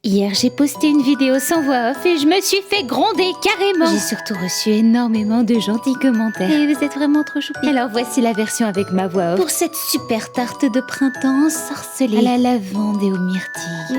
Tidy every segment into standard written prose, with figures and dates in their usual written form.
Hier, j'ai posté une vidéo sans voix off et je me suis fait gronder carrément. J'ai surtout reçu énormément de gentils commentaires. Et vous êtes vraiment trop choupis. Alors voici la version avec ma voix off pour cette super tarte de printemps ensorcelée à la lavande et aux myrtilles.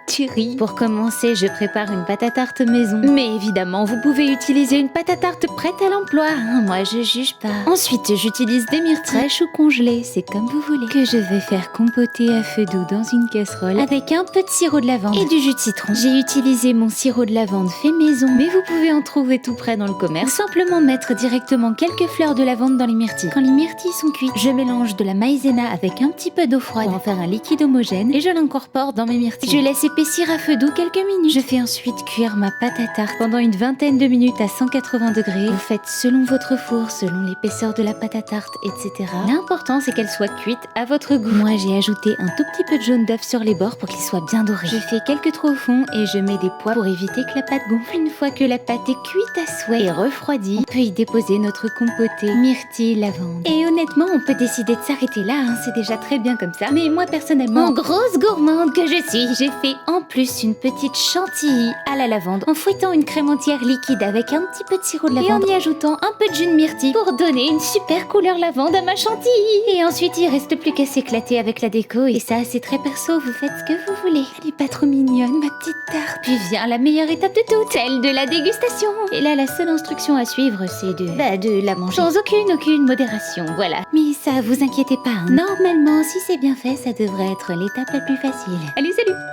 Tu ris. Pour commencer, je prépare une pâte à tarte maison. Mais évidemment, vous pouvez utiliser une pâte à tarte prête à l'emploi. Moi, je juge pas. Ensuite, j'utilise des myrtilles fraîches ou congelées, c'est comme vous voulez, que je vais faire compoter à feu doux dans une casserole avec un peu de sirop de lavande et du jus de citron. J'ai utilisé mon sirop de lavande fait maison, mais vous pouvez en trouver tout près dans le commerce. Ou simplement mettre directement quelques fleurs de lavande dans les myrtilles. Quand les myrtilles sont cuites, je mélange de la maïzena avec un petit peu d'eau froide pour en faire un liquide homogène et je l'incorpore dans mes myrtilles. Je laisse épaissir à feu doux quelques minutes. Je fais ensuite cuire ma pâte à tarte pendant une vingtaine de minutes à 180 degrés. Vous faites selon votre four, selon l'épaisseur de la pâte à tarte, etc. L'important c'est qu'elle soit cuite à votre goût. Moi j'ai ajouté un tout petit peu de jaune d'œuf sur les bords pour qu'il soit bien doré. Je fais quelques trous au fond et je mets des pois pour éviter que la pâte gonfle. Une fois que la pâte est cuite à souhait et refroidie, on peut y déposer notre compoté myrtille lavande. Et honnêtement, on peut décider de s'arrêter là, c'est déjà très bien comme ça. Mais moi personnellement, en grosse gourmande que je suis, j'ai fait en plus une petite chantilly à la lavande en fouettant une crème entière liquide avec un petit peu de sirop de lavande et en y ajoutant un peu de jus de myrtille pour donner une super couleur lavande à ma chantilly. Et ensuite, il reste plus qu'à s'éclater avec la déco et ça, c'est très perso, vous faites ce que vous voulez. Elle est pas trop mignonne, ma petite tarte. Puis vient la meilleure étape de toutes, celle de la dégustation. Et là, la seule instruction à suivre, c'est de la manger. Sans aucune modération, voilà. Mais ça, vous inquiétez pas, Normalement, si c'est bien fait, ça devrait être l'étape la plus facile. Allez, salut!